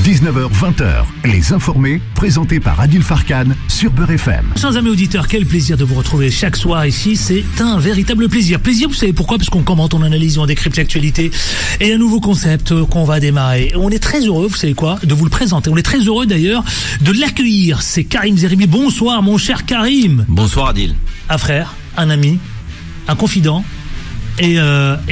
19h-20h, Les Informés, présentés par Adil Farkan sur Beurre FM. Chers amis auditeurs, quel plaisir de vous retrouver chaque soir ici, c'est un véritable plaisir. Plaisir, vous savez pourquoi? Parce qu'on commente, on analyse, on décrypte l'actualité et un nouveau concept qu'on va démarrer. On est très heureux, vous savez quoi, de vous le présenter. On est très heureux d'ailleurs de l'accueillir. C'est Karim Zeribi. Bonsoir mon cher Karim. Bonsoir Adil. Un frère, un ami, un confident. Et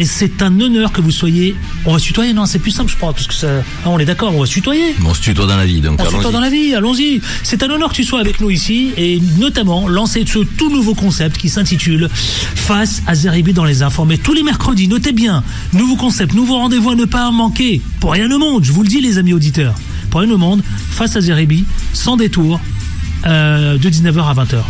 c'est un honneur que vous soyez. On va se tutoyer, non? C'est plus simple, je crois, parce que ça. Ah, on est d'accord, on va se tutoyer. On se tutoie dans la vie, donc on se tutoie dans la vie, allons-y. C'est un honneur que tu sois avec nous ici et notamment lancer ce tout nouveau concept qui s'intitule Face à Zeribi dans les Informés. Tous les mercredis, notez bien, nouveau concept, nouveau rendez-vous à ne pas manquer. Pour rien au monde, je vous le dis, les amis auditeurs. Pour rien au monde, Face à Zeribi, sans détour, de 19h à 20h.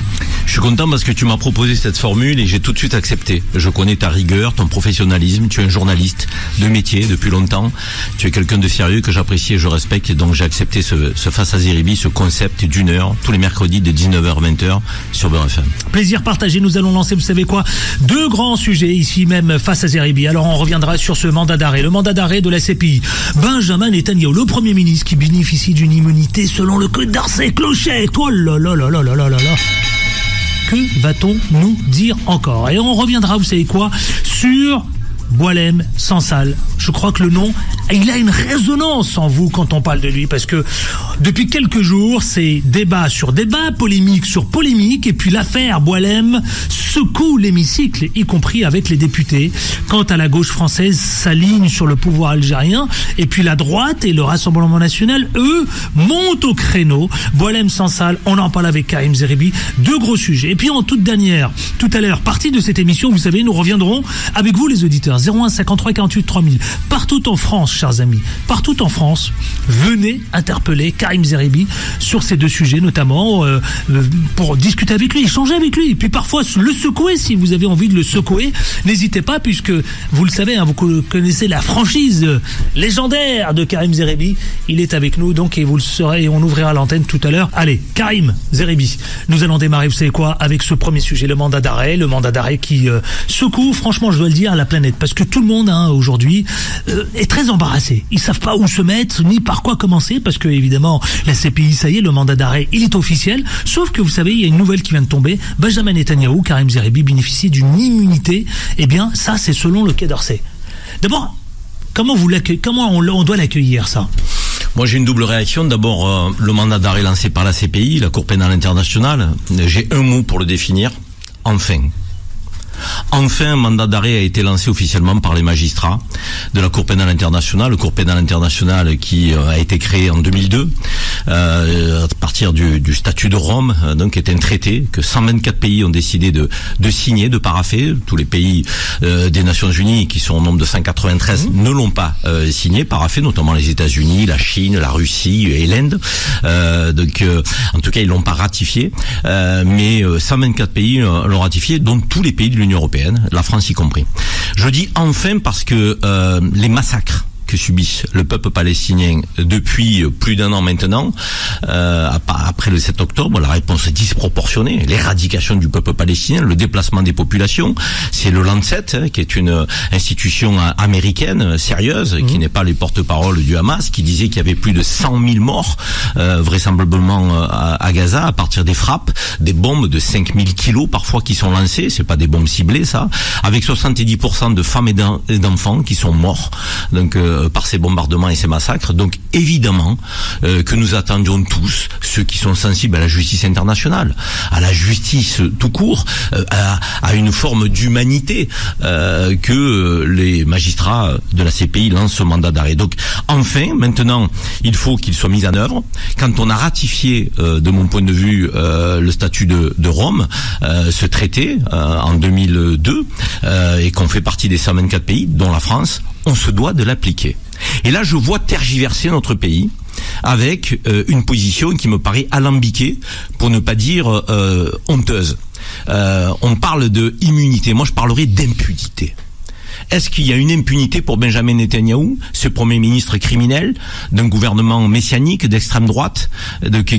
Je suis content parce que tu m'as proposé cette formule et j'ai tout de suite accepté. Je connais ta rigueur, ton professionnalisme. Tu es un journaliste de métier depuis longtemps. Tu es quelqu'un de sérieux que j'apprécie et je respecte. Et donc j'ai accepté ce Face à Zeribi, ce concept d'une heure, tous les mercredis de 19h-20h sur Beurre FM. Plaisir partagé. Nous allons lancer, vous savez quoi, deux grands sujets ici même Face à Zeribi. Alors on reviendra sur ce mandat d'arrêt. Le mandat d'arrêt de la CPI. Benjamin Netanyahu, le Premier ministre qui bénéficie d'une immunité selon le code d'Arcet Clochette. Oh là là là là là là là là. Que va-t-on nous dire encore? Et on reviendra, vous savez quoi, sur Boualem Sansal. Je crois que le nom, il a une résonance en vous quand on parle de lui, parce que depuis quelques jours, c'est débat sur débat, polémique sur polémique, et puis l'affaire Boualem secoue l'hémicycle, y compris avec les députés. Quant à la gauche française, s'aligne sur le pouvoir algérien, et puis la droite et le Rassemblement national, eux, montent au créneau. Boualem Sansal, on en parle avec Karim Zeribi, deux gros sujets. Et puis en toute dernière, tout à l'heure, partie de cette émission, vous savez, nous reviendrons avec vous les auditeurs. 01 53 48 3000. Partout en France, chers amis, partout en France, venez interpeller Karim Zeribi sur ces deux sujets, notamment pour discuter avec lui, échanger avec lui, et puis parfois le secouer si vous avez envie de le secouer. N'hésitez pas, puisque vous le savez, hein, vous connaissez la franchise légendaire de Karim Zeribi. Il est avec nous, donc, et vous le saurez, et on ouvrira l'antenne tout à l'heure. Allez, Karim Zeribi, nous allons démarrer, vous savez quoi, avec ce premier sujet, le mandat d'arrêt qui secoue, franchement, je dois le dire, la planète. Parce que tout le monde, hein, aujourd'hui, est très embarrassé. Ils savent pas où se mettre, ni par quoi commencer, parce que, évidemment, la CPI, ça y est, le mandat d'arrêt, il est officiel. Sauf que, vous savez, il y a une nouvelle qui vient de tomber. Benjamin Netanyahu, Karim Zeribi bénéficie d'une immunité. Eh bien, ça, c'est selon le Quai d'Orsay. D'abord, comment on doit l'accueillir, ça? Moi, j'ai une double réaction. D'abord, le mandat d'arrêt lancé par la CPI, la Cour pénale internationale. J'ai un mot pour le définir. Enfin. Enfin, un mandat d'arrêt a été lancé officiellement par les magistrats de la Cour pénale internationale, qui a été créée en 2002 à partir du statut de Rome, donc est un traité que 124 pays ont décidé de signer, de parapher. Tous les pays des Nations Unies, qui sont au nombre de 193, ne l'ont pas signé, paraphé, notamment les États-Unis, la Chine, la Russie et l'Inde. En tout cas, ils l'ont pas ratifié, mais 124 pays l'ont ratifié, dont tous les pays de l'Union européenne, la France y compris. Je dis enfin parce que les massacres que subit le peuple palestinien depuis plus d'un an maintenant, après le 7 octobre, la réponse est disproportionnée. L'éradication du peuple palestinien, le déplacement des populations, c'est le Lancet, qui est une institution américaine sérieuse, qui n'est pas les porte-parole du Hamas, qui disait qu'il y avait plus de 100 000 morts, vraisemblablement à Gaza, à partir des frappes, des bombes de 5 000 kilos parfois qui sont lancées, c'est pas des bombes ciblées ça, avec 70% de femmes et d'enfants qui sont morts. Donc par ces bombardements et ces massacres. Donc évidemment que nous attendions tous, ceux qui sont sensibles à la justice internationale, à la justice tout court, à une forme d'humanité, que les magistrats de la CPI lancent ce mandat d'arrêt. Donc enfin, maintenant, il faut qu'il soit mis en œuvre. Quand on a ratifié, de mon point de vue, le statut de Rome, ce traité en 2002, et qu'on fait partie des 124 pays, dont la France, on se doit de l'appliquer. Et là, je vois tergiverser notre pays avec une position qui me paraît alambiquée, pour ne pas dire honteuse. On parle de immunité, moi je parlerai d'impunité. Est-ce qu'il y a une impunité pour Benjamin Netanyahou, ce Premier ministre criminel d'un gouvernement messianique d'extrême droite,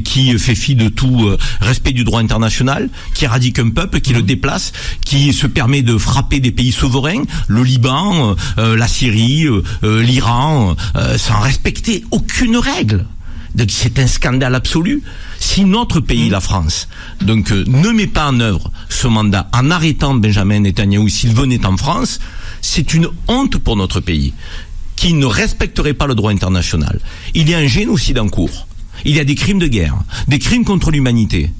qui fait fi de tout respect du droit international, qui éradique un peuple, qui le déplace, qui se permet de frapper des pays souverains, le Liban, la Syrie, l'Iran, sans respecter aucune règle. Donc c'est un scandale absolu. Si notre pays, la France, ne met pas en œuvre ce mandat en arrêtant Benjamin Netanyahou s'il venait en France, c'est une honte pour notre pays qui ne respecterait pas le droit international. Il y a un génocide en cours. Il y a des crimes de guerre, des crimes contre l'humanité.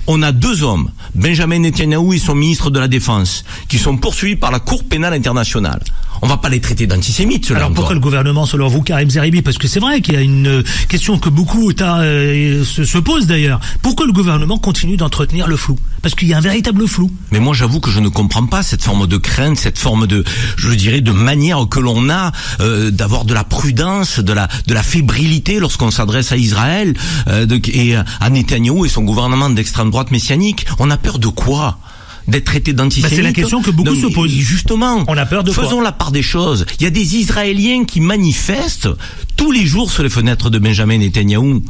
On a 2 hommes, Benjamin Netanyahou et son ministre de la Défense, qui sont poursuivis par la Cour pénale internationale. On va pas les traiter d'antisémites. Alors pourquoi le gouvernement, selon vous, Karim Zeribi, parce que c'est vrai qu'il y a une question que beaucoup se posent d'ailleurs, pourquoi le gouvernement continue d'entretenir le flou? Parce qu'il y a un véritable flou. Mais moi j'avoue que je ne comprends pas cette forme de crainte, cette forme de, je dirais, de manière que l'on a d'avoir de la prudence, de la fébrilité lorsqu'on s'adresse à Israël et à Netanyahou et son gouvernement d'extrême droite messianique. On a peur de quoi? D'être traité d'antisémite? C'est la question que beaucoup se posent. Justement, on a peur de faisons quoi? la part des choses. Il y a des Israéliens qui manifestent tous les jours sur les fenêtres de Benjamin Netanyahou,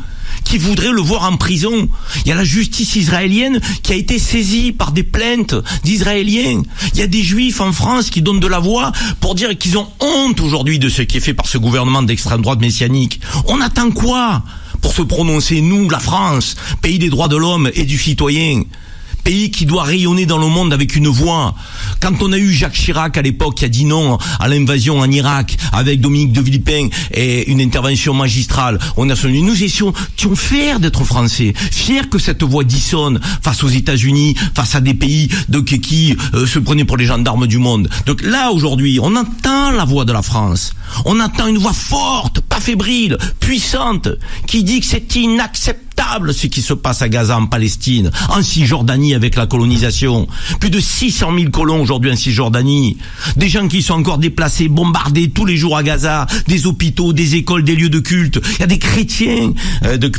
qui voudraient le voir en prison. Il y a la justice israélienne qui a été saisie par des plaintes d'Israéliens. Il y a des Juifs en France qui donnent de la voix pour dire qu'ils ont honte aujourd'hui de ce qui est fait par ce gouvernement d'extrême droite messianique. On attend quoi pour se prononcer, nous, la France, pays des droits de l'homme et du citoyen? Pays qui doit rayonner dans le monde avec une voix. Quand on a eu Jacques Chirac à l'époque qui a dit non à l'invasion en Irak avec Dominique de Villepin et une intervention magistrale, on a soutenu. Nous étions fiers d'être français, fiers que cette voix dissonne face aux États-Unis, face à des pays qui se prenaient pour les gendarmes du monde. Donc là aujourd'hui, on entend la voix de la France. On entend une voix forte, pas fébrile, puissante, qui dit que c'est inacceptable ce qui se passe à Gaza, en Palestine, en Cisjordanie avec la colonisation. Plus de 600 000 colons aujourd'hui en Cisjordanie. Des gens qui sont encore déplacés, bombardés tous les jours à Gaza, des hôpitaux, des écoles, des lieux de culte. Il y a des chrétiens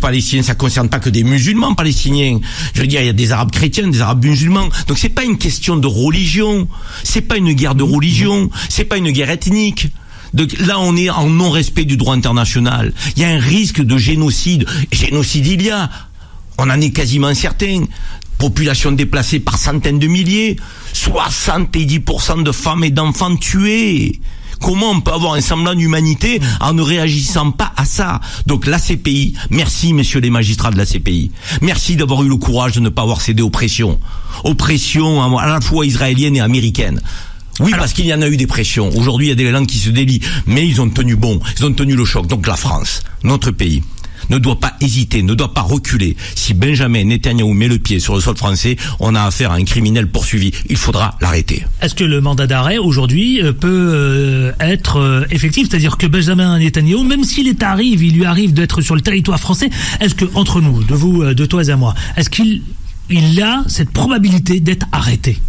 palestiniens, ça concerne pas que des musulmans palestiniens. Je veux dire, il y a des arabes chrétiens, des arabes musulmans. Donc c'est pas une question de religion. C'est pas une guerre de religion. C'est pas une guerre ethnique. Donc là, on est en non-respect du droit international. Il y a un risque de génocide. Génocide, il y a. On en est quasiment certain. Population déplacée par centaines de milliers. 70% de femmes et d'enfants tués. Comment on peut avoir un semblant d'humanité en ne réagissant pas à ça? Donc la CPI, merci messieurs les magistrats de la CPI. Merci d'avoir eu le courage de ne pas avoir cédé aux pressions. Aux pressions à la fois israéliennes et américaines. Oui, parce qu'il y en a eu des pressions. Aujourd'hui, il y a des langues qui se délient. Mais ils ont tenu bon. Ils ont tenu le choc. Donc la France, notre pays, ne doit pas hésiter, ne doit pas reculer. Si Benjamin Netanyahou met le pied sur le sol français, on a affaire à un criminel poursuivi. Il faudra l'arrêter. Est-ce que le mandat d'arrêt, aujourd'hui, peut être effectif? C'est-à-dire que Benjamin Netanyahou, même si l'État arrive, il lui arrive d'être sur le territoire français, est-ce que, entre nous, de vous, de toi et à moi, est-ce qu'il a cette probabilité d'être arrêté?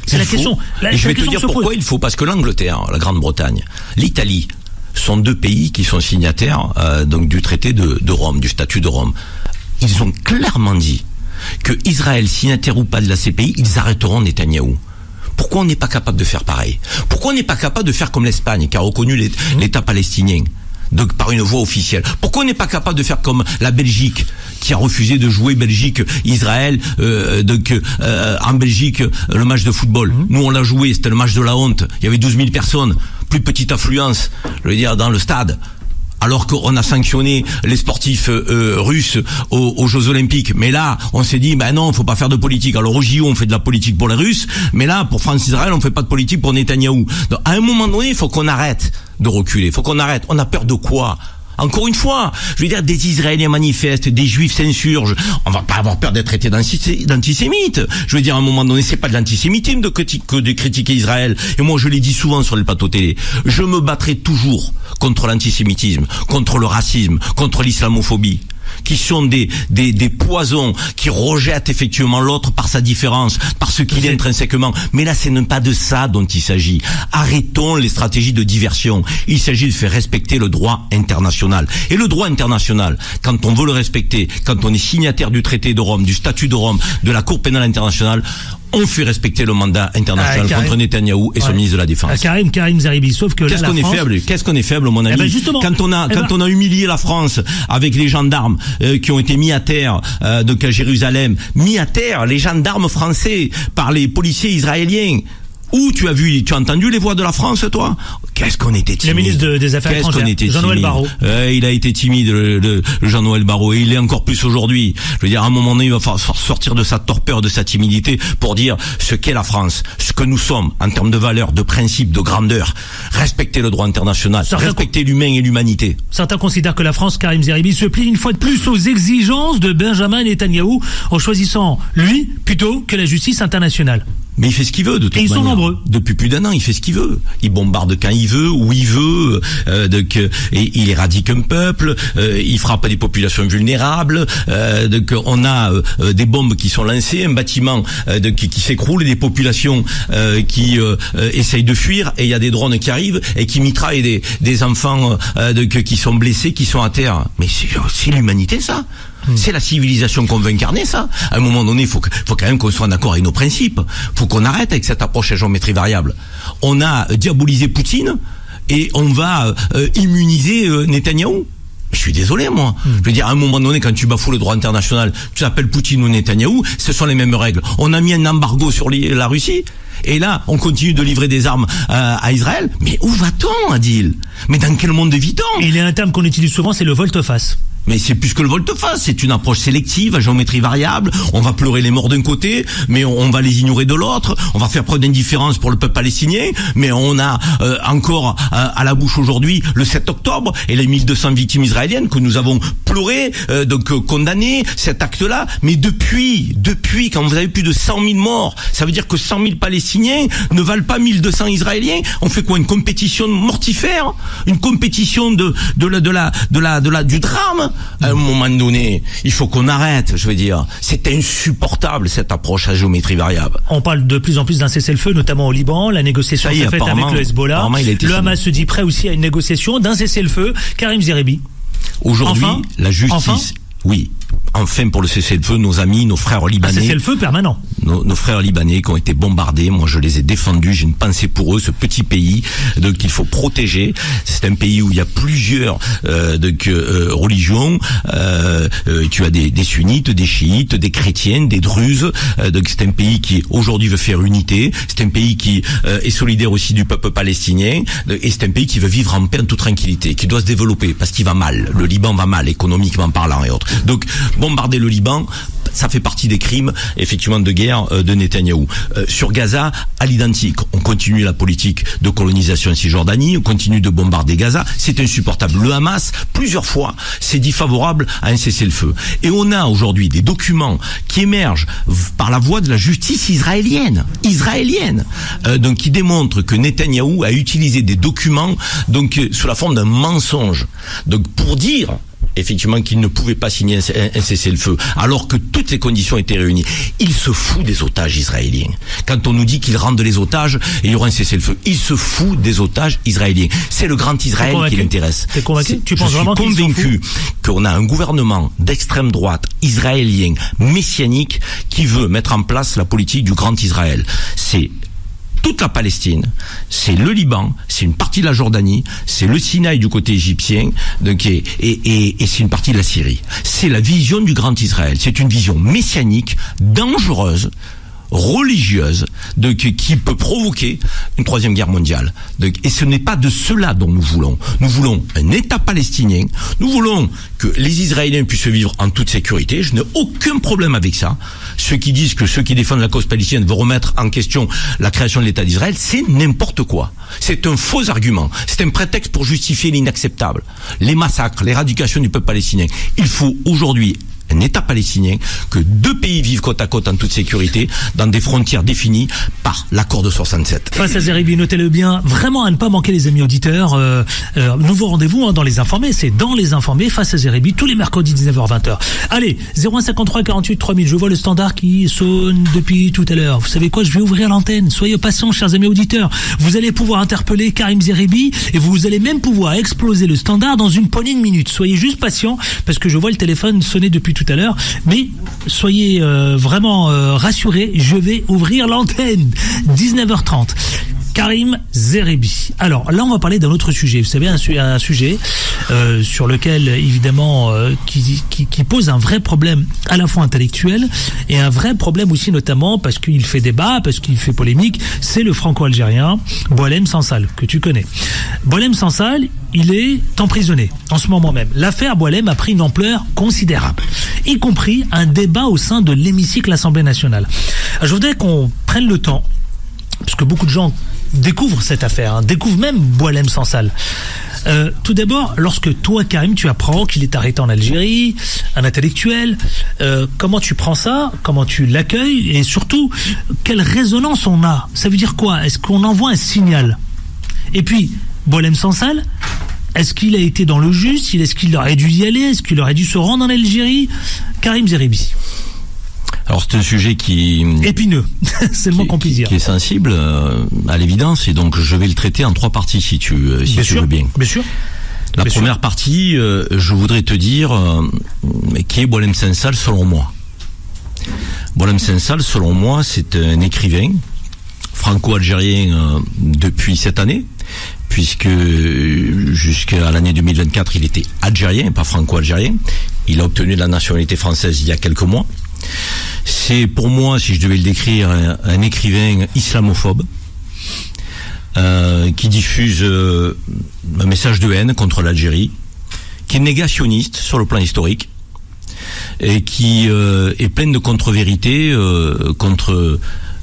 C'est la question. Et je vais te dire pourquoi il faut. Parce que l'Angleterre, la Grande-Bretagne, l'Italie sont 2 pays qui sont signataires du traité de Rome, du statut de Rome. Ils ont clairement dit que Israël, signataire ou pas de la CPI, ils arrêteront Netanyahou. Pourquoi on n'est pas capable de faire pareil? Pourquoi on n'est pas capable de faire comme l'Espagne, qui a reconnu l'État palestinien? Donc par une voie officielle. Pourquoi on n'est pas capable de faire comme la Belgique, qui a refusé de jouer Belgique-Israël, en Belgique, le match de football. Nous on l'a joué, c'était le match de la honte. Il y avait 12 000 personnes, plus petite affluence, je veux dire, dans le stade. Alors qu'on a sanctionné les sportifs russes aux Jeux Olympiques. Mais là, on s'est dit, non, faut pas faire de politique. Alors au JO, on fait de la politique pour les Russes, mais là, pour France-Israël, on fait pas de politique pour Netanyahou. Donc, à un moment donné, il faut qu'on arrête de reculer. Il faut qu'on arrête. On a peur de quoi? Encore une fois, je veux dire, des Israéliens manifestent, des Juifs s'insurgent. On va pas avoir peur d'être traité d'antisémite. Je veux dire, à un moment donné, c'est pas de l'antisémitisme que de critiquer Israël. Et moi, je l'ai dit souvent sur les plateaux télé. Je me battrai toujours contre l'antisémitisme, contre le racisme, contre l'islamophobie, qui sont des poisons qui rejettent effectivement l'autre par sa différence, par ce qu'il est intrinsèquement. Mais là, c'est pas de ça dont il s'agit. Arrêtons les stratégies de diversion. Il s'agit de faire respecter le droit international. Et le droit international, quand on veut le respecter, quand on est signataire du traité de Rome, du statut de Rome, de la Cour pénale internationale, on fait respecter le mandat international contre Netanyahou et son ministre de la Défense. Karim Zeribi, sauf que qu'est-ce qu'on est faible, mon ami. Quand on a humilié la France avec les gendarmes qui ont été mis à terre donc à Jérusalem, mis à terre les gendarmes français par les policiers israéliens. Où tu as entendu les voix de la France, toi? Qu'est-ce qu'on était timide. Le ministre des Affaires étrangères, Jean-Noël Barrot. Il a été timide, le Jean-Noël Barrot, et il est encore plus aujourd'hui. Je veux dire, à un moment donné, il va falloir sortir de sa torpeur, de sa timidité, pour dire ce qu'est la France, ce que nous sommes, en termes de valeurs, de principes, de grandeur. Respecter le droit international, respecter l'humain et l'humanité. Certains considèrent que la France, Karim Zeribi, se plie une fois de plus aux exigences de Benjamin Netanyahou, en choisissant lui, plutôt que la justice internationale. Mais il fait ce qu'il veut, de toute manière. Et ils sont nombreux. Depuis plus d'1 an, il fait ce qu'il veut. Il bombarde quand il veut, où il veut, et il éradique un peuple, il frappe des populations vulnérables, donc on a des bombes qui sont lancées, un bâtiment qui s'écroule, des populations qui essayent de fuir, et il y a des drones qui arrivent et qui mitraillent des enfants qui sont blessés, qui sont à terre. Mais c'est l'humanité, ça. C'est la civilisation qu'on veut incarner, ça. À un moment donné, faut quand même qu'on soit d'accord avec nos principes. Faut qu'on arrête avec cette approche à géométrie variable. On a diabolisé Poutine et on va immuniser Netanyahou. Je suis désolé, moi. Je veux dire, à un moment donné, quand tu bafoues le droit international, tu t'appelles Poutine ou Netanyahou, ce sont les mêmes règles. On a mis un embargo sur la Russie. Et là, on continue de livrer des armes à Israël. Mais où va-t-on, Adil? Mais dans quel monde vit-on? Il y a un terme qu'on utilise souvent, c'est le volte-face. Mais c'est plus que le volte-face, c'est une approche sélective, à géométrie variable. On va pleurer les morts d'un côté, mais on va les ignorer de l'autre. On va faire preuve d'indifférence pour le peuple palestinien, mais on a encore à la bouche aujourd'hui le 7 octobre et les 1200 victimes israéliennes que nous avons pleurées, condamnées, cet acte-là. Mais depuis, quand vous avez plus de 100 000 morts, ça veut dire que 100 000 Palestiniens ne valent pas 1200 Israéliens. On fait quoi? Une compétition mortifère? Une compétition du drame? À un moment donné, il faut qu'on arrête, je veux dire. C'est insupportable, cette approche à géométrie variable. On parle de plus en plus d'un cessez-le-feu, notamment au Liban. La négociation s'est faite avec le Hezbollah. Le Hamas se dit prêt aussi à une négociation d'un cessez-le-feu. Karim Zeribi. Aujourd'hui, la justice... Oui, enfin pour le cessez-le-feu, nos amis, nos frères libanais. Un cessez-le-feu permanent. Nos frères libanais qui ont été bombardés, moi je les ai défendus, j'ai une pensée pour eux, ce petit pays qu'il faut protéger. C'est un pays où il y a plusieurs religions. Tu as des sunnites, des chiites, des chrétiennes, des druzes. Donc c'est un pays qui aujourd'hui veut faire unité. C'est un pays qui est solidaire aussi du peuple palestinien. Et c'est un pays qui veut vivre en paix, en toute tranquillité, qui doit se développer parce qu'il va mal. Le Liban va mal, économiquement parlant et autres. Donc bombarder le Liban, ça fait partie des crimes effectivement de guerre de Netanyahou. Sur Gaza, à l'identique, on continue la politique de colonisation en Cisjordanie, on continue de bombarder Gaza, c'est insupportable. Le Hamas, plusieurs fois, s'est dit favorable à un cessez-le-feu. Et on a aujourd'hui des documents qui émergent par la voie de la justice israélienne, donc qui démontrent que Netanyahou a utilisé des documents sous la forme d'un mensonge, donc pour dire effectivement qu'il ne pouvait pas signer un cessez-le-feu, alors que toutes les conditions étaient réunies. Il se fout des otages israéliens. Quand on nous dit qu'il rendent les otages et il y aura un cessez-le-feu, il se fout des otages israéliens. C'est le grand Israël qui l'intéresse. T'es convaincu? Tu penses vraiment je suis convaincu qu'on a un gouvernement d'extrême droite israélien messianique qui veut mettre en place la politique du grand Israël. C'est toute la Palestine, c'est le Liban, c'est une partie de la Jordanie, c'est le Sinaï du côté égyptien, et c'est une partie de la Syrie. C'est la vision du grand Israël. C'est une vision messianique, dangereuse, religieuse, qui peut provoquer une troisième guerre mondiale. Et ce n'est pas de cela dont nous voulons. Nous voulons un État palestinien. Nous voulons que les Israéliens puissent vivre en toute sécurité. Je n'ai aucun problème avec ça. Ceux qui disent que ceux qui défendent la cause palestinienne veulent remettre en question la création de l'État d'Israël, c'est n'importe quoi. C'est un faux argument. C'est un prétexte pour justifier l'inacceptable. Les massacres, l'éradication du peuple palestinien. Il faut aujourd'hui un État palestinien, que deux pays vivent côte à côte en toute sécurité, dans des frontières définies par l'accord de 67. Face à Zeribi, notez-le bien, vraiment à ne pas manquer les amis auditeurs. Nouveau rendez-vous dans Les Informés, c'est dans Les Informés, face à Zeribi, tous les mercredis 19h-20h. Allez, 0153 48 3000, je vois le standard qui sonne depuis tout à l'heure. Vous savez quoi, je vais ouvrir l'antenne, soyez patients chers amis auditeurs. Vous allez pouvoir interpeller Karim Zeribi et vous allez même pouvoir exploser le standard dans une poignée de minutes. Soyez juste patients, parce que je vois le téléphone sonner depuis tout à l'heure, mais soyez vraiment rassurés, je vais ouvrir l'antenne. 19h30. Karim Zerebi. Alors là, on va parler d'un autre sujet. Vous savez, un sujet sur lequel, évidemment, qui pose un vrai problème à la fois intellectuel et un vrai problème aussi, notamment parce qu'il fait débat, parce qu'il fait polémique. C'est le franco-algérien Boualem Sansal, que tu connais. Boualem Sansal, il est emprisonné en ce moment même. L'affaire Boualem a pris une ampleur considérable, y compris un débat au sein de l'hémicycle de l'Assemblée nationale. Alors, je voudrais qu'on prenne le temps, parce que beaucoup de gens découvrent cette affaire, découvrent même Boualem Sansal. Tout d'abord, lorsque toi, Karim, tu apprends qu'il est arrêté en Algérie, un intellectuel, comment tu prends ça, comment tu l'accueilles, et surtout, quelle résonance on a? Ça veut dire quoi? Est-ce qu'on envoie un signal? Et puis, Boualem Sansal, est-ce qu'il a été dans le juste? Est-ce qu'il aurait dû y aller? Est-ce qu'il aurait dû se rendre en Algérie? Karim Zerebi. Alors c'est un sujet qui épineux, c'est le mot qu'on puisse dire, qui est sensible à l'évidence, et donc je vais le traiter en 3 parties si tu veux bien. Bien sûr. La première partie, je voudrais te dire qui est Boualem Sansal selon moi. Boualem Sansal, selon moi, c'est un écrivain franco-algérien depuis cette année, puisque jusqu'à l'année 2024, il était algérien, pas franco-algérien. Il a obtenu la nationalité française il y a quelques mois. C'est pour moi, si je devais le décrire, un écrivain islamophobe qui diffuse un message de haine contre l'Algérie, qui est négationniste sur le plan historique et qui est plein de contre-vérités contre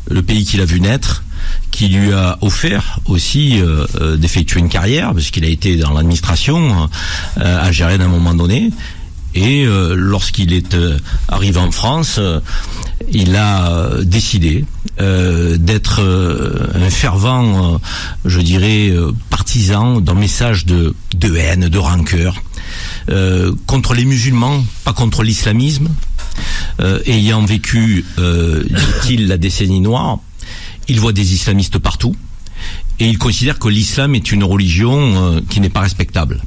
le pays qu'il a vu naître, qui lui a offert aussi d'effectuer une carrière, parce qu'il a été dans l'administration algérienne à un moment donné. Et lorsqu'il est arrivé en France, il a décidé d'être un fervent, je dirais, partisan d'un message de haine, de rancœur, contre les musulmans, pas contre l'islamisme. Ayant vécu, dit-il, la décennie noire, il voit des islamistes partout, et il considère que l'islam est une religion qui n'est pas respectable.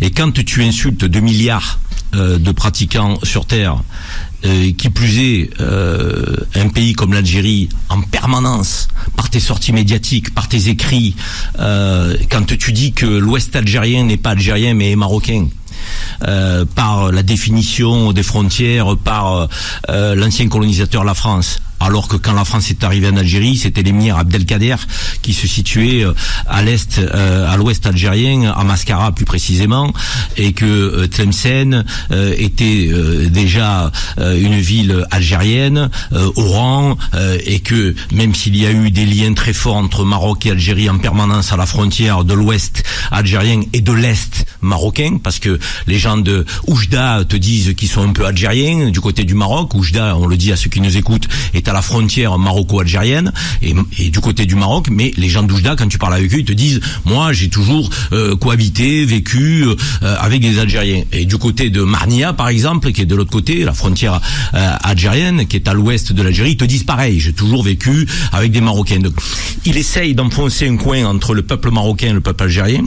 Et quand tu insultes 2 milliards de pratiquants sur Terre, qui plus est un pays comme l'Algérie, en permanence, par tes sorties médiatiques, par tes écrits, quand tu dis que l'Ouest algérien n'est pas algérien mais est marocain, par la définition des frontières, par l'ancien colonisateur la France, alors que quand la France est arrivée en Algérie, c'était l'émir Abdelkader qui se situait à l'est, à l'ouest algérien, à Mascara plus précisément, et que Tlemcen était déjà une ville algérienne, Oran, et que même s'il y a eu des liens très forts entre Maroc et Algérie en permanence à la frontière de l'ouest algérien et de l'est marocain, parce que les gens de Oujda te disent qu'ils sont un peu algériens du côté du Maroc. Oujda, on le dit à ceux qui nous écoutent, est à la frontière maroco-algérienne et du côté du Maroc, mais les gens d'Oujda, quand tu parles avec eux, ils te disent moi j'ai toujours cohabité, vécu avec des Algériens. Et du côté de Marnia par exemple, qui est de l'autre côté, la frontière algérienne, qui est à l'ouest de l'Algérie, ils te disent pareil, j'ai toujours vécu avec des Marocains. Donc, il essaye d'enfoncer un coin entre le peuple marocain et le peuple algérien.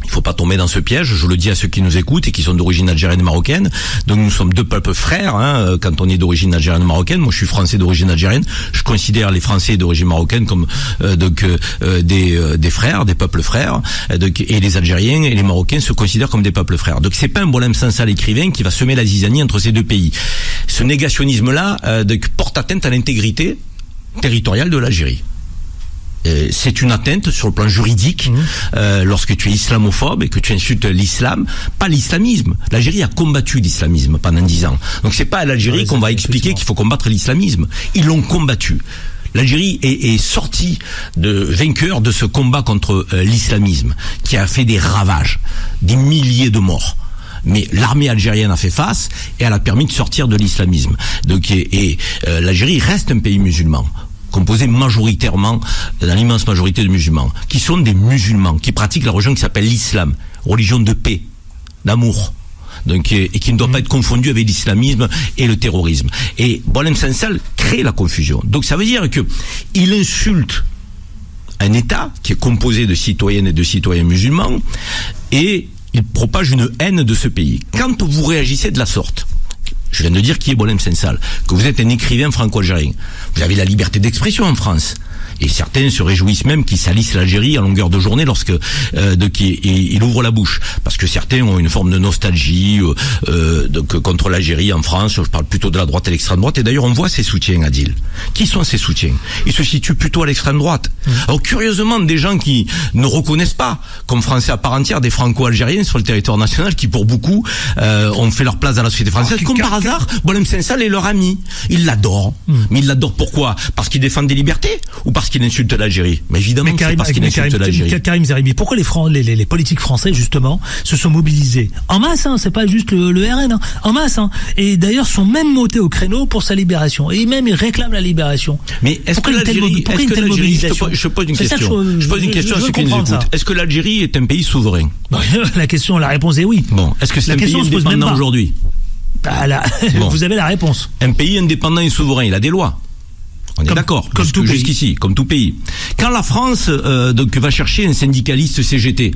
Il faut pas tomber dans ce piège, je le dis à ceux qui nous écoutent et qui sont d'origine algérienne et marocaine. Donc nous sommes 2 peuples frères, quand on est d'origine algérienne et marocaine. Moi je suis français d'origine algérienne. Je considère les Français d'origine marocaine comme des frères, des peuples frères. Et les Algériens et les Marocains se considèrent comme des peuples frères. Donc c'est pas un Boualem Sansal écrivain qui va semer la zizanie entre ces 2 pays. Ce négationnisme-là porte atteinte à l'intégrité territoriale de l'Algérie. C'est une atteinte sur le plan juridique lorsque tu es islamophobe et que tu insultes l'islam, pas l'islamisme. L'Algérie a combattu l'islamisme pendant 10 ans. Donc c'est pas à l'Algérie qu'on va expliquer qu'il faut combattre l'islamisme. Ils l'ont combattu. L'Algérie est sortie vainqueur de ce combat contre l'islamisme, qui a fait des ravages, des milliers de morts. Mais l'armée algérienne a fait face et elle a permis de sortir de l'islamisme. Donc l'Algérie reste un pays musulman, composé majoritairement, dans l'immense majorité de musulmans, qui sont des musulmans, qui pratiquent la religion qui s'appelle l'islam, religion de paix, d'amour, donc, et qui ne doit pas être confondu avec l'islamisme et le terrorisme. Et Boualem Sansal crée la confusion. Donc ça veut dire que il insulte un État qui est composé de citoyennes et de citoyens musulmans, et il propage une haine de ce pays. Quand vous réagissez de la sorte, Je viens de dire qui est Boualem Sansal, que vous êtes un écrivain franco-algérien. Vous avez la liberté d'expression en France. Et certains se réjouissent même qu'il salisse l'Algérie à longueur de journée lorsque il ouvre la bouche, parce que certains ont une forme de nostalgie contre l'Algérie en France. Je parle plutôt de la droite et l'extrême droite. Et d'ailleurs, on voit ses soutiens, Adil. Qui sont ces soutiens? Ils se situent plutôt à l'extrême droite. Alors curieusement, des gens qui ne reconnaissent pas comme Français à part entière des Franco-Algériens sur le territoire national, qui pour beaucoup ont fait leur place dans la société française. Comme par hasard, Boualem Sansal est leur ami. Ils l'adorent. Mais ils l'adorent pourquoi? Parce qu'ils défendent des libertés ou parce qu'il insulte l'Algérie? Mais évidemment, c'est parce qu'il insulte l'Algérie. Karim Zeribi, pourquoi les politiques français, justement, se sont mobilisés en masse, c'est pas juste le RN, en masse, et d'ailleurs sont même montés au créneau pour sa libération, et même ils réclament la libération. Mais est-ce que l'Algérie, je pose une question à ceux qui nous écoutent. Est-ce que l'Algérie est un pays souverain? La réponse est oui. Bon, est-ce que c'est un pays indépendant aujourd'hui? Vous avez la réponse. Un pays indépendant et souverain, il a des lois. On est d'accord, jusqu'ici, comme tout pays. Quand la France va chercher un syndicaliste CGT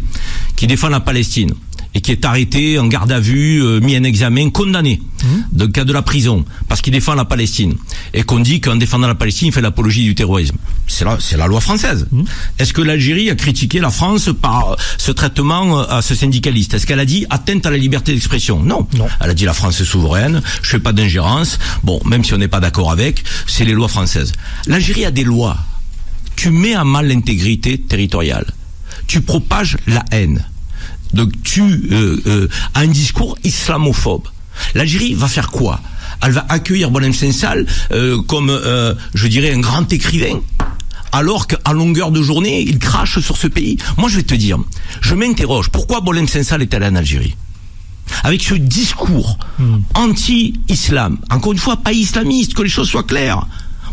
qui défend la Palestine et qui est arrêté en garde à vue, mis en examen, condamné dans le cas de la prison parce qu'il défend la Palestine, et qu'on dit qu'en défendant la Palestine il fait l'apologie du terrorisme, c'est la loi française. Est-ce que l'Algérie a critiqué la France par ce traitement à ce syndicaliste? Est-ce qu'elle a dit atteinte à la liberté d'expression? Non. Elle a dit la France est souveraine, je fais pas d'ingérence. Bon, même si on n'est pas d'accord avec, c'est les lois françaises. L'Algérie a des lois. Tu mets à mal l'intégrité territoriale, tu propages la haine, donc tu as un discours islamophobe. L'Algérie va faire quoi? Elle va accueillir Boualem Sansal comme, je dirais, un grand écrivain, alors qu'à longueur de journée, il crache sur ce pays. Moi, je vais te dire, je m'interroge, pourquoi Boualem Sansal est allé en Algérie? Avec ce discours anti-islam, encore une fois, pas islamiste, que les choses soient claires.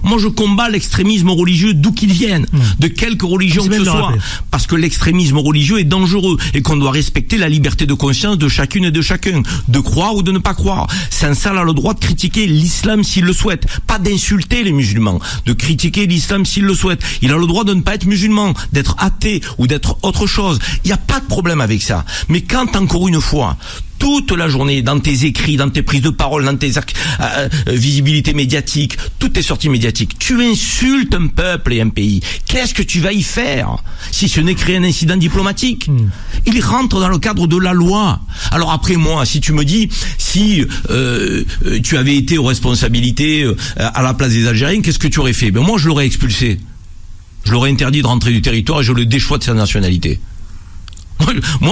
Moi, je combats l'extrémisme religieux d'où qu'il vienne, de quelque religion que ce soit, parce que l'extrémisme religieux est dangereux et qu'on doit respecter la liberté de conscience de chacune et de chacun, de croire ou de ne pas croire. Sansal a le droit de critiquer l'islam s'il le souhaite, pas d'insulter les musulmans, de critiquer l'islam s'il le souhaite. Il a le droit de ne pas être musulman, d'être athée ou d'être autre chose. Il n'y a pas de problème avec ça. Mais quand, encore une fois, toute la journée, dans tes écrits, dans tes prises de parole, dans tes visibilités médiatiques, toutes tes sorties médiatiques, tu insultes un peuple et un pays. Qu'est-ce que tu vas y faire si ce n'est créer un incident diplomatique? Il rentre dans le cadre de la loi. Alors après, moi, si tu me dis, si tu avais été aux responsabilités à la place des Algériens, qu'est-ce que tu aurais fait? Ben moi, je l'aurais expulsé. Je l'aurais interdit de rentrer du territoire et je le déchois de sa nationalité.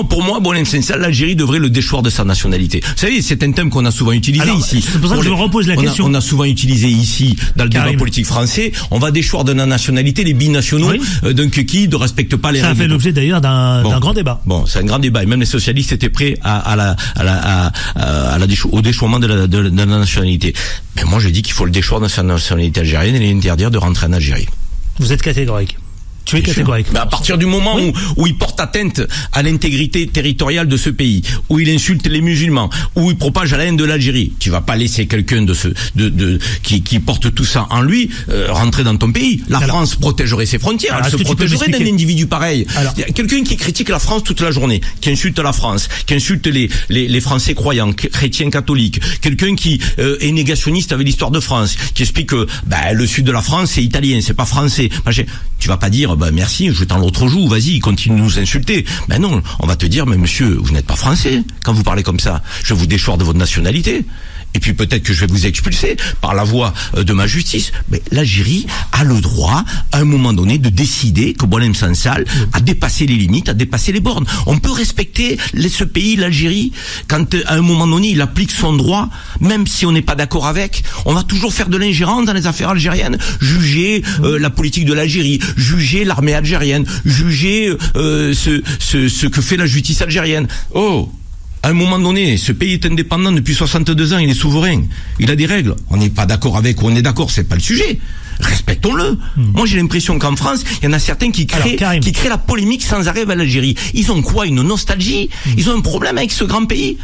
Pour moi, Boualem Sansal, l'Algérie devrait le déchoir de sa nationalité. Vous savez, c'est un thème qu'on a souvent utilisé ici. C'est pour ça que je me repose la question. On a souvent utilisé ici, dans le débat politique français, on va déchoir de la nationalité les binationaux, donc qui ne respectent pas les règles. Ça a fait l'objet d'ailleurs d'un grand débat. Bon, c'est un grand débat. Et même les socialistes étaient prêts au déchoiement de la nationalité. Mais moi, je dis qu'il faut le déchoir de sa nationalité algérienne et l'interdire de rentrer en Algérie. Vous êtes catégorique. Tu es catégorique. Mais à partir du moment où il porte atteinte à l'intégrité territoriale de ce pays, où il insulte les musulmans, où il propage la haine de l'Algérie, tu vas pas laisser quelqu'un qui porte tout ça en lui rentrer dans ton pays. La France protégerait ses frontières, elle se protégerait d'un individu pareil. Quelqu'un qui critique la France toute la journée, qui insulte la France, qui insulte les Français croyants, chrétiens, catholiques, quelqu'un qui est négationniste avec l'histoire de France, qui explique que le sud de la France c'est italien, c'est pas français. Tu vas pas dire merci, je t'en l'autre joue, vas-y, continue de nous insulter. Ben non, on va te dire, mais monsieur, vous n'êtes pas français quand vous parlez comme ça. Je vais vous déchoir de votre nationalité. Et puis peut-être que je vais vous expulser par la voie de ma justice. Mais l'Algérie a le droit, à un moment donné, de décider que Boualem Sansal a dépassé les limites, a dépassé les bornes. On peut respecter ce pays, l'Algérie, quand à un moment donné, il applique son droit, même si on n'est pas d'accord avec. On va toujours faire de l'ingérence dans les affaires algériennes, juger la politique de l'Algérie, juger l'armée algérienne, juger ce que fait la justice algérienne. À un moment donné, ce pays est indépendant depuis 62 ans, il est souverain, il a des règles. On n'est pas d'accord avec ou on est d'accord, c'est pas le sujet. Respectons-le. Moi, j'ai l'impression qu'en France, il y en a certains qui créent la polémique sans arrêt avec l'Algérie. Ils ont quoi? Une nostalgie? Ils ont un problème avec ce grand pays?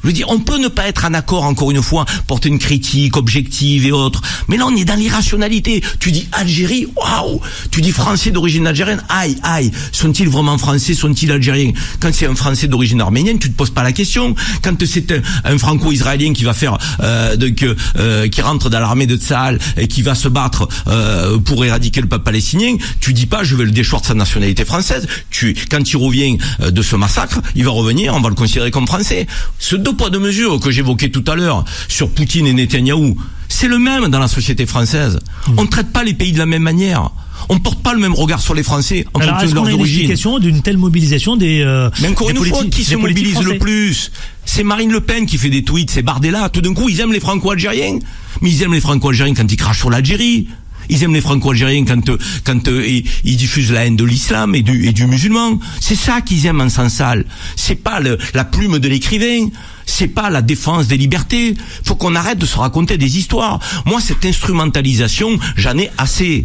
Je veux dire, on peut ne pas être en accord, encore une fois, porter une critique objective et autres. Mais là, on est dans l'irrationalité. Tu dis Algérie, waouh. Tu dis Français d'origine algérienne, aïe. Sont-ils vraiment Français, sont-ils Algériens? Quand c'est un Français d'origine arménienne, tu te poses pas la question. Quand c'est un Franco-Israélien qui va faire, qui rentre dans l'armée de Tsahal et qui va se battre pour éradiquer le peuple palestinien, tu dis pas je vais le déchoir de sa nationalité française. Quand il revient de ce massacre, il va revenir, on va le considérer comme français. Ce deux poids deux mesures que j'évoquais tout à l'heure sur Poutine et Netanyahou, c'est le même dans la société française. On ne traite pas les pays de la même manière. On ne porte pas le même regard sur les Français en fonction de leur origine. Est-ce qu'on a une explication d'une telle mobilisation des mais encore une fois, qui se mobilise le plus? C'est Marine Le Pen qui fait des tweets, c'est Bardella. Tout d'un coup, ils aiment les Franco-Algériens. Mais ils aiment les Franco-Algériens quand ils crachent sur l'Algérie. Ils aiment les Franco-Algériens quand ils diffusent la haine de l'islam et du musulman. C'est ça qu'ils aiment en sens-sale. C'est pas la plume de l'écrivain. C'est pas la défense des libertés. Faut qu'on arrête de se raconter des histoires. Moi, cette instrumentalisation, j'en ai assez.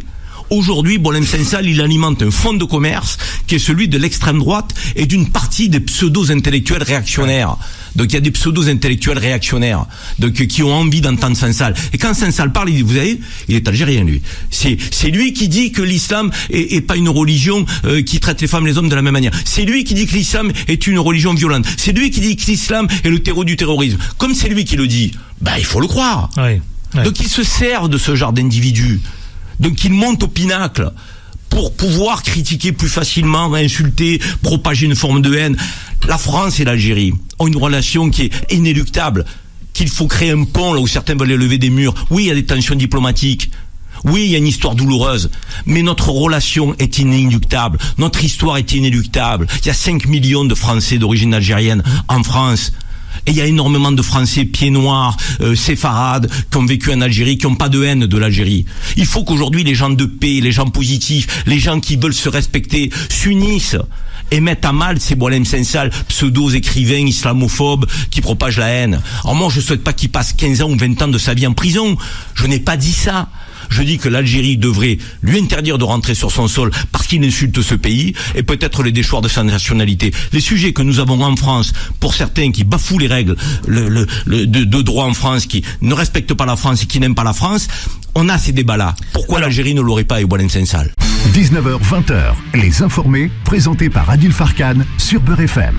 Aujourd'hui, Boualem Sansal, il alimente un fonds de commerce qui est celui de l'extrême droite et d'une partie des pseudo-intellectuels réactionnaires. Donc il y a des pseudo-intellectuels réactionnaires qui ont envie d'entendre Sansal. Et quand Sansal parle, il dit, vous savez, il est algérien lui. C'est lui qui dit que l'islam est pas une religion qui traite les femmes et les hommes de la même manière. C'est lui qui dit que l'islam est une religion violente. C'est lui qui dit que l'islam est le terreau du terrorisme. Comme c'est lui qui le dit, il faut le croire. Oui. Donc il se sert de ce genre d'individus. Donc il monte au pinacle pour pouvoir critiquer plus facilement, insulter, propager une forme de haine. La France et l'Algérie ont une relation qui est inéluctable, qu'il faut créer un pont là où certains veulent élever des murs. Oui, il y a des tensions diplomatiques. Oui, il y a une histoire douloureuse, mais notre relation est inéluctable. Notre histoire est inéluctable. Il y a 5 millions de Français d'origine algérienne en France. Et il y a énormément de Français pieds noirs, séfarades, qui ont vécu en Algérie, qui n'ont pas de haine de l'Algérie. Il faut qu'aujourd'hui les gens de paix, les gens positifs, les gens qui veulent se respecter, s'unissent et mettent à mal ces Boualem Sansal, pseudo-écrivains islamophobes qui propagent la haine. Alors moi, je ne souhaite pas qu'il passe 15 ans ou 20 ans de sa vie en prison. Je n'ai pas dit ça. Je dis que l'Algérie devrait lui interdire de rentrer sur son sol parce qu'il insulte ce pays et peut-être le déchoir de sa nationalité. Les sujets que nous avons en France, pour certains qui bafouent les règles de droit en France, qui ne respectent pas la France et qui n'aiment pas la France, on a ces débats-là. Pourquoi l'Algérie ne l'aurait pas avec Boualem Sansal? 19h, 20h, les informés, présentés par Adil Farkan sur Beurre FM.